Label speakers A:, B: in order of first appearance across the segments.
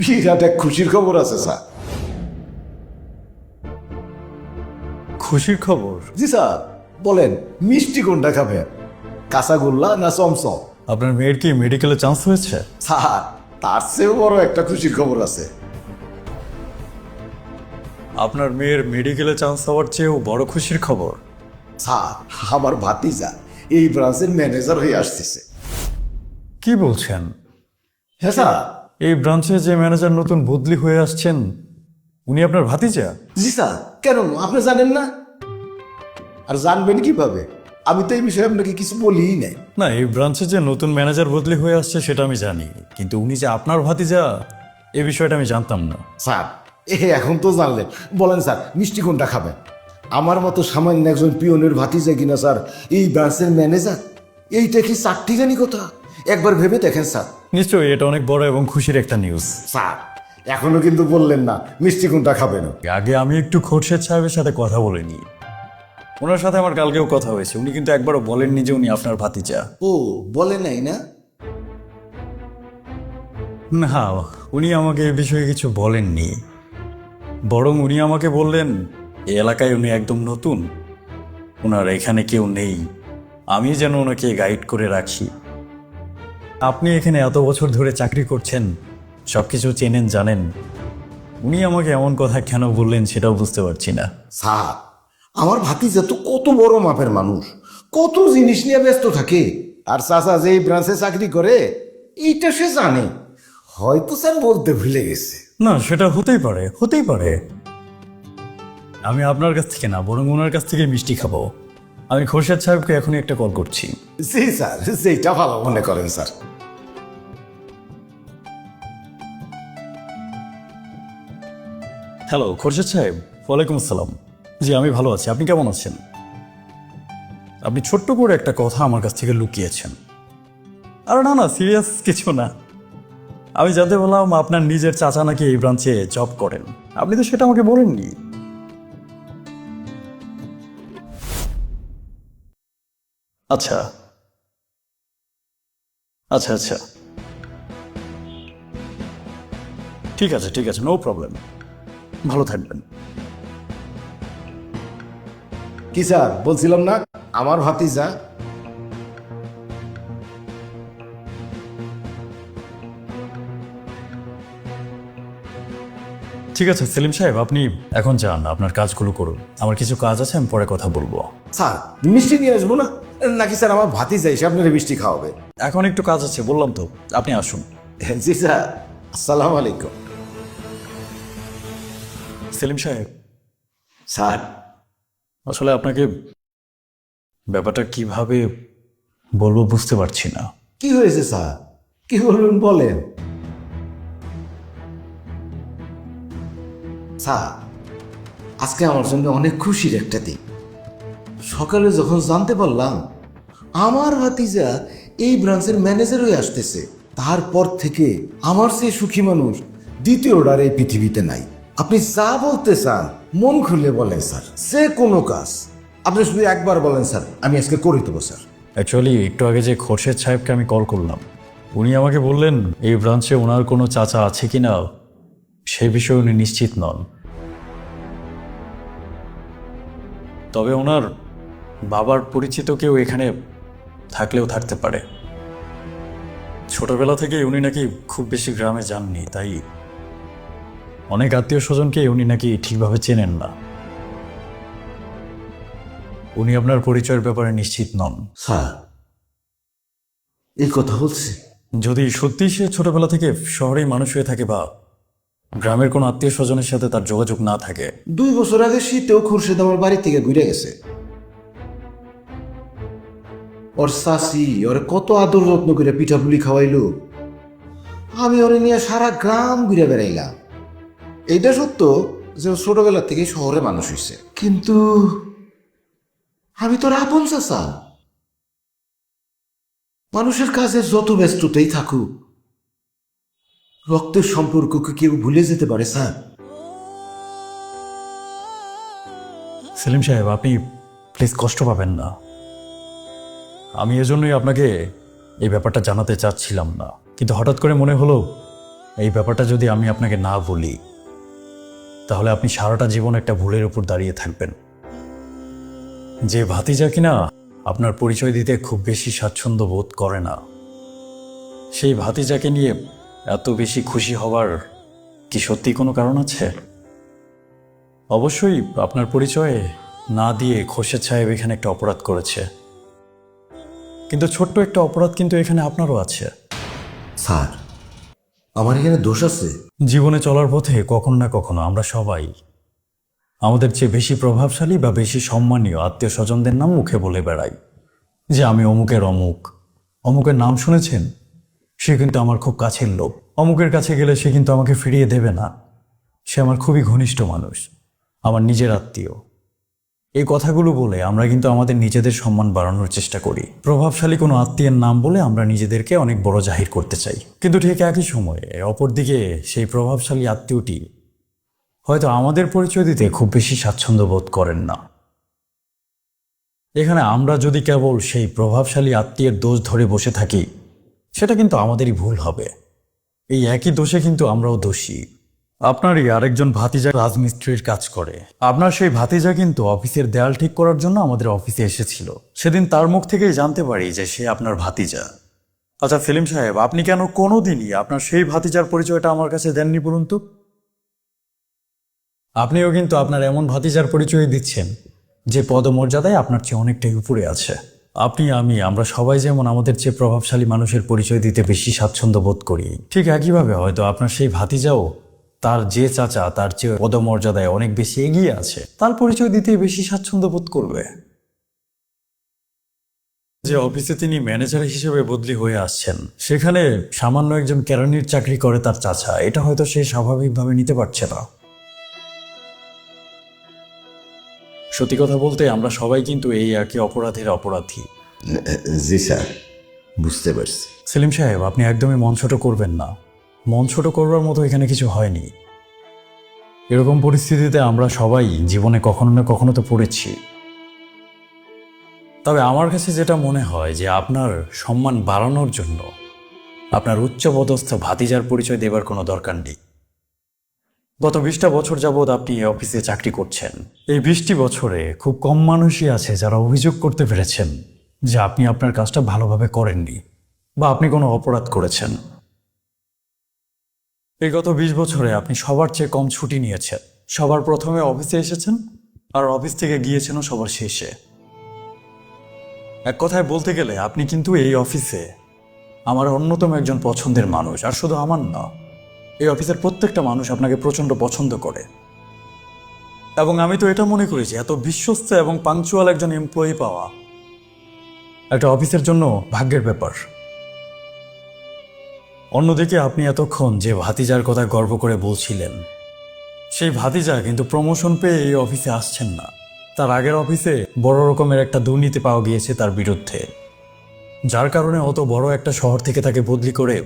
A: বিরাট এক খুশির খবর আছে স্যার।
B: খুশির খবর?
A: জি স্যার, বলেন মিষ্টি কোনটা খাবেন, কাঁচাগোল্লা না চমচম?
B: আপনার মেয়ের কি মেডিকেলে চান্স হয়েছে?
A: স্যার, তার চেয়েও বড় একটা খুশির খবর আছে।
B: আপনার মেয়ের মেডিকেলে চান্স হওয়ার চেয়েও বড় খুশির খবর?
A: স্যার, আমার ভাতিজা এই ব্রাঞ্চের ম্যানেজার হয়ে আসতেছে।
B: কি বলছেন?
A: হ্যাঁ স্যার।
B: এই ব্রাঞ্চে যে ম্যানেজার নতুন বদলি হয়ে আসছেন উনি আপনার ভাতিজা?
A: জি স্যার, কেন আপনি জানেন না? আর জানবেন কিভাবে? আমি তো এই বিষয়ে আপনাকে কিছু বলিই নাই।
B: না, এই ব্রাঞ্চে যে নতুন ম্যানেজার বদলি হয়ে আসছে সেটা আমি জানি, কিন্তু উনি যে আপনার ভাতিজা এই বিষয়টা আমি জানতাম না।
A: স্যার, এখন তো জানলেন। বলেন স্যার, মিষ্টি কোনটা খাবেন? আমার মতো সামান্য একজন পিয়নের ভাতিজা কিনা স্যার এই ব্রাঞ্চের ম্যানেজার, এইটা কি চারটি জানি কথা? একবার ভেবে দেখেন স্যার।
B: নিশ্চয়ই এটা অনেক বড় এবং খুশির একটা নিউজ।
A: স্যার, এখনো কিন্তু বললেন না মিষ্টি কোনটা খাবেন।
B: আগে আমি একটু খোরশেদ সাহেবের সাথে কথা বলে নিই। ওনার সাথে আমার কালকেও কথা হয়েছে, উনি কিন্তু একবারও বলেননি যে উনি আপনার ভাতিজা।
A: ও, বলে নাই না?
B: না, উনি আমাকে এ বিষয়ে কিছু বলেননি, বরং উনি আমাকে বললেন এই এলাকায় উনি একদম নতুন, ওনার এখানে কেউ নেই, আমি যেন ওনাকে গাইড করে রাখি। আপনি এখানে এত বছর ধরে চাকরি করছেন, সব কিছু চেনেন জানেন, উনি আমাকে এমন কথা কেন বললেন সেটাও বুঝতে পারছি না।
A: স্যার, আমার ভাতিজা তো কত বড় মাপের মানুষ, কত জিনিস নিয়ে ব্যস্ত থাকে। আর চাচা যে এই ব্রাঞ্চে চাকরি করে এইটা সে জানে, হয়তো স্যার বলতে ভুলে গেছে।
B: না, সেটা হতেই পারে, হতেই পারে। আমি আপনার কাছ থেকে না, বরং ওনার কাছ থেকে মিষ্টি খাবো। আমি খোরশেদ সাহেবকে এখনই একটা কল করছি।
A: জি স্যার, যেটা ভালো মনে করেন স্যার।
B: হ্যালো খোরশেদ সাহেব, ওয়ালাইকুম আসসালাম। জি আমি ভালো আছি, আপনি কেমন আছেন? আপনি ছোট্ট করে একটা কথা আমার কাছ থেকে লুকিয়েছেন। আরে না না, সিরিয়াস কিছু না। আমি জানতে পারলাম আপনার নিজের চাচা নাকি এই ব্রাঞ্চে জব করেন, আপনি তো সেটা আমাকে বলেননি। আচ্ছা আচ্ছা আচ্ছা, ঠিক আছে ঠিক আছে, নো প্রবলেম, ভালো থাকবেন।
A: কি স্যার, বলছিলাম না আমার ভাতিজা।
B: ঠিক আছে সেলিম সাহেব, আপনি এখন যান, আপনার কাজগুলো করুন, আমার কিছু কাজ আছে, আমি পরে কথা বলবো।
A: স্যার, মিষ্টি নিয়ে আসবো না নাকি স্যার আমার ভাতিজা এসে আপনার মিষ্টি খাওয়াবে?
B: এখন একটু কাজ আছে, বললাম তো, আপনি আসুন।
A: জি স্যার, আসসালামু আলাইকুম।
B: সেলিম সাহেব,
A: স্যার,
B: আসলে আপনাকে ব্যাপারটা কিভাবে বলবো বুঝতে পারছি না।
A: কি হয়েছে স্যার, কি বলবেন বলেন। স্যার, আজকে আমার জন্য অনেক খুশির একটা দিন। সকালে যখন জানতে পারলাম আমার ভাতিজা এই ব্রাঞ্চের ম্যানেজার হয়ে আসতেছে, তারপর থেকে আমার চেয়ে সুখী মানুষ দ্বিতীয়টার এই পৃথিবীতে নাই। আপনি যা বলতে চান মন খুলে বলেন স্যার, যে কোনো কাজ আপনি শুধু একবার বলেন স্যার, আমি আজকে করে দেবো স্যার।
B: অ্যাকচুয়ালি একটু আগে যে খোরশেদ সাহেবকে আমি কল করলাম, উনি আমাকে বললেন এই ব্রাঞ্চে ওনার কোনো চাচা আছে কি না সেই বিষয়ে উনি নিশ্চিত নন, তবে ওনার বাবার পরিচিত কেউ এখানে থাকলেও থাকতে পারে। ছোটবেলা থেকে উনি নাকি খুব বেশি গ্রামে যাননি, তাই অনেক আত্মীয় স্বজনকে উনি নাকি ঠিকভাবে চেনেন না। উনি আপনার পরিচয়ের ব্যাপারে নিশ্চিত নন।
A: স্যার, এই কথা বলছে?
B: যদি সত্যি সে ছোটবেলা থেকে শহরেই মানুষ হয়ে থাকে বা গ্রামের কোনো আত্মীয় স্বজনের সাথে তার যোগাযোগ না থাকে।
A: 2 বছর আগে শীতেও খুরশেদ আমার বাড়ি থেকে ঘুরে গেছে। ওর শাশি ওরে কত আদর যত্ন করে পিঠাপুলি খাওয়াইলো, আমি ওরে নিয়ে সারা গ্রাম ঘুরে বেড়াইলাম। এইটা সত্য যে ও ছোটবেলা থেকে শহরে মানুষ হয়েছে, কিন্তু আমি তোর আপন চাচা। মানুষের কাজে যত ব্যস্ততাই থাকুক, রক্তের সম্পর্ককে কেউ ভুলে যেতে পারে স্যার?
B: সেলিম সাহেব, আপনি প্লিজ কষ্ট পাবেন না। আমি এজন্যই আপনাকে এই ব্যাপারটা জানাতে চাচ্ছিলাম না, কিন্তু হঠাৎ করে মনে হলো এই ব্যাপারটা যদি আমি আপনাকে না বলি, তাহলে আপনি সারাটা জীবন একটা ভুলের উপর দাঁড়িয়ে থাকবেন। যে ভাতিজা কিনা আপনার পরিচয় দিতে খুব বেশি স্বাচ্ছন্দ্য বোধ করে না, সেই ভাতিজাকে নিয়ে এত বেশি খুশি হওয়ার কি সত্যি কোনো কারণ আছে? অবশ্যই আপনার পরিচয়ে না দিয়ে খোরশেদ সাহেব এখানে একটা অপরাধ করেছে, কিন্তু ছোট্ট একটা অপরাধ কিন্তু এখানে আপনারও আছে।
A: স্যার, আমার এখানে দোষ আছে?
B: জীবনে চলার পথে কখনো না কখনো আমরা সবাই আমাদের চেয়ে বেশি প্রভাবশালী বা বেশি সম্মানীয় আত্মীয় স্বজনদের নাম মুখে বলে বেড়াই, যে আমি অমুকের অমুক। অমুকের নাম শুনেছেন? সে কিন্তু আমার খুব কাছের লোক। অমুকের কাছে গেলে সে কিন্তু আমাকে ফিরিয়ে দেবে না, সে আমার খুবই ঘনিষ্ঠ মানুষ, আমার নিজের আত্মীয়। এই কথাগুলো বলে আমরা কিন্তু আমাদের নিজেদের সম্মান বাড়ানোর চেষ্টা করি। প্রভাবশালী কোনো আত্মীয়ের নাম বলে আমরা নিজেদেরকে অনেক বড় জাহির করতে চাই, কিন্তু ঠিক একই সময়ে অপরদিকে সেই প্রভাবশালী আত্মীয়টি হয়তো আমাদের পরিচয় দিতে খুব বেশি স্বাচ্ছন্দ্য বোধ করেন না। এখানে আমরা যদি কেবল সেই প্রভাবশালী আত্মীয়ের দোষ ধরে বসে থাকি, সেটা কিন্তু আমাদেরই ভুল হবে। এই একই দোষে কিন্তু আমরাও দোষী। আপনারই আরেকজন ভাতিজা রাজমিস্ত্রির কাজ করে। আপনার সেই ভাতিজা কিন্তু অফিসের দেয়াল ঠিক করার জন্য আমাদের অফিসে এসেছিল। সেদিন তার মুখ থেকেই জানতে পারি যে সে আপনার ভাতিজা। আচ্ছা সেলিম সাহেব, আপনি কেন কোনোদিনই আপনার সেই ভাতিজার পরিচয়টা আমার কাছে দেননি বলুন তো? আপনিও কিন্তু আপনার এমন ভাতিজার পরিচয় দিচ্ছেন যে পদমর্যাদায় আপনার চেয়ে অনেকটাই উপরে আছে। আপনি, আমরা সবাই যেমন আমাদের চেয়ে প্রভাবশালী মানুষের পরিচয় দিতে বেশি স্বাচ্ছন্দ্য বোধ করি, ঠিক একইভাবে হয়তো আপনার সেই ভাতিজাও তার যে চাচা তার চেয়ে পদমর্যাদায় অনেক বেশি এগিয়ে আছে, তার পরিচয় দিতে বেশি স্বাচ্ছন্দ্য বোধ করবে। যে অফিসে তিনি ম্যানেজার হিসেবে বদলি হয়ে আসছেন, সেখানে সামান্য একজন কেরানির চাকরি করে তার চাচা, এটা হয়তো সে স্বাভাবিকভাবে নিতে পারছে না। সত্যি কথা বলতে আমরা সবাই কিন্তু এই একই অপরাধের অপরাধী।
A: জি স্যার, বুঝতে পারছি।
B: সেলিম সাহেব, আপনি একদমই মন ছোট করবেন না। মন ছোট করবার মতো এখানে কিছু হয়নি। এরকম পরিস্থিতিতে আমরা সবাই জীবনে কখনো না কখনো তো পড়েছি। তবে আমার কাছে যেটা মনে হয় যে আপনার সম্মান বাড়ানোর জন্য আপনার উচ্চপদস্থ ভাতিজার পরিচয় দেবার কোনো দরকার নেই। গত 20টা বছর যাবৎ আপনি এই অফিসে চাকরি করছেন। এই 20টি বছরে খুব কম মানুষই আছে যারা অভিযোগ করতে পেরেছেন যে আপনি আপনার কাজটা ভালোভাবে করেননি বা আপনি কোনো অপরাধ করেছেন। এই গত 20 বছরে আপনি সবার চেয়ে কম ছুটি নিয়েছেন। সবার প্রথমে অফিসে এসেছেন আর অফিস থেকে গিয়েছেনও সবার শেষে। এক কথায় বলতে গেলে আপনি কিন্তু এই অফিসে আমার অন্যতম একজন পছন্দের মানুষ। আর শুধু আমার না, এই অফিসের প্রত্যেকটা মানুষ আপনাকে প্রচণ্ড পছন্দ করে। এবং আমি তো এটা মনে করি যে এত বিশ্বস্ত এবং পাংচুয়াল একজন এমপ্লয়ি পাওয়া একটা অফিসের জন্য ভাগ্যের ব্যাপার। অন্যদিকে আপনি এতক্ষণ যে ভাতিজার কথা গর্ব করে বলছিলেন, সেই ভাতিজা কিন্তু প্রমোশন পেয়ে এই অফিসে আসছেন না। তার আগের অফিসে বড় রকমের একটা দুর্নীতি পাওয়া গিয়েছে তার বিরুদ্ধে, যার কারণে অত বড় একটা শহর থেকে তাকে বদলি করে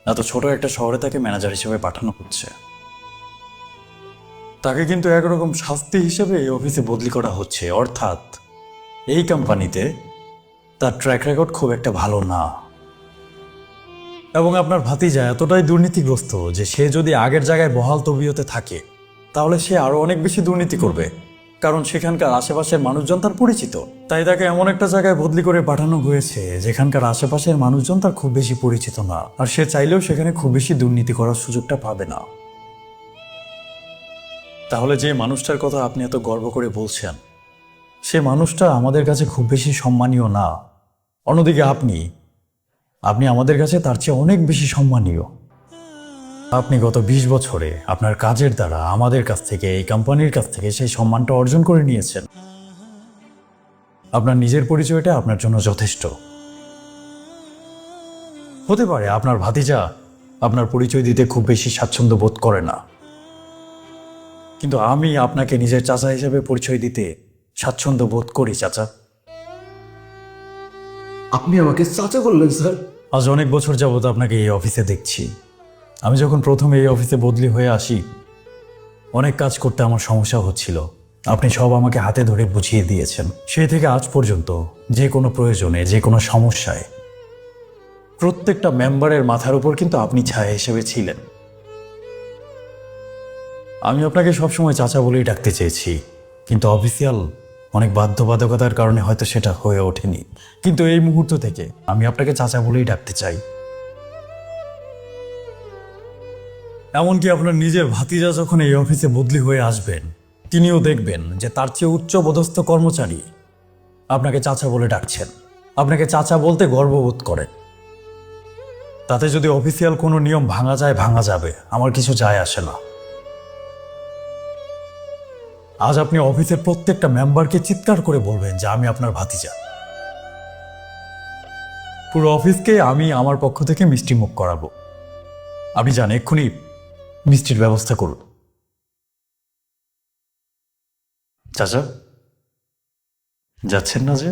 B: এত ছোট একটা শহরে তাকে ম্যানেজার হিসেবে পাঠানো হচ্ছে। তাকে কিন্তু একরকম শাস্তি হিসেবে এই অফিসে বদলি করা হচ্ছে। অর্থাৎ এই কোম্পানিতে তার ট্র্যাক রেকর্ড খুব একটা ভালো না। এবং আপনার ভাতিজা এতটাই দুর্নীতিগ্রস্ত যে সে যদি আগের জায়গায় বহাল তবিয়তে থাকে, তাহলে সে আরো অনেক বেশি দুর্নীতি করবে, কারণ সেখানকার আশেপাশের মানুষজন তার পরিচিত। তাই তাকে এমন একটা জায়গায় বদলি করে পাঠানো হয়েছে যেখানকার আশেপাশের মানুষজন তার খুব বেশি পরিচিত না, আর সে চাইলেও সেখানে খুব বেশি দুর্নীতি করার সুযোগটা পাবে না। তাহলে যে মানুষটার কথা আপনি এত গর্ব করে বলছেন, সে মানুষটা আমাদের কাছে খুব বেশি সম্মানীয় না। অন্যদিকে আপনি আমাদের কাছে তার চেয়ে অনেক বেশি সম্মানীয়। আপনি গত 20 বছরে আপনার কাজের দ্বারা আমাদের কাছ থেকে, এই কোম্পানির কাছ থেকে সেই সম্মানটা অর্জন করে নিয়েছেন। আপনার নিজের পরিচয়টা আপনার জন্য যথেষ্ট। হতে পারে আপনার ভাতিজা আপনার পরিচয় দিতে খুব বেশি স্বাচ্ছন্দ্য বোধ করে না, কিন্তু আমি আপনাকে নিজের চাচা হিসেবে পরিচয় দিতে স্বাচ্ছন্দ্য বোধ করি। চাচা,
A: আপনি আমাকে চাচা বললেন স্যার?
B: আজ অনেক বছর যাবত আপনাকে এই অফিসে দেখছি। আমি যখন প্রথমে এই অফিসে বদলি হয়ে আসি, অনেক কাজ করতে আমার সমস্যা হচ্ছিল। আপনি সব আমাকে হাতে ধরে বুঝিয়ে দিয়েছেন। সেই থেকে আজ পর্যন্ত যে কোনো প্রয়োজনে, যে কোনো সমস্যায় প্রত্যেকটা মেম্বারের মাথার উপর কিন্তু আপনি ছায়া হিসেবে ছিলেন। আমি আপনাকে সবসময় চাচা বলেই ডাকতে চেয়েছি, কিন্তু অফিসিয়াল অনেক বাধ্যবাধকতার কারণে হয়তো সেটা হয়ে ওঠেনি। কিন্তু এই মুহূর্ত থেকে আমি আপনাকে চাচা বলেই ডাকতে চাই। এমনকি আপনার নিজের ভাতিজা যখন এই অফিসে বদলি হয়ে আসবেন, তিনিও দেখবেন যে তার চেয়ে উচ্চ পদস্থ কর্মচারী আপনাকে চাচা বলে ডাকছেন, আপনাকে চাচা বলতে গর্ববোধ করেন। তাতে যদি অফিসিয়াল কোনো নিয়ম ভাঙা যায়, ভাঙা যাবে, আমার কিছু যায় আসে না। আজ আপনি অফিসের প্রত্যেকটা মেম্বারকে চিৎকার করে বলবেন যে আমি আপনার ভাতিজা। পুরো অফিসকে আমি আমার পক্ষ থেকে মিষ্টি মুখ করাবো। আপনি যান, এক্ষুনি মিষ্টির ব্যবস্থা করুন। চাচা, যাচ্ছেন না যে?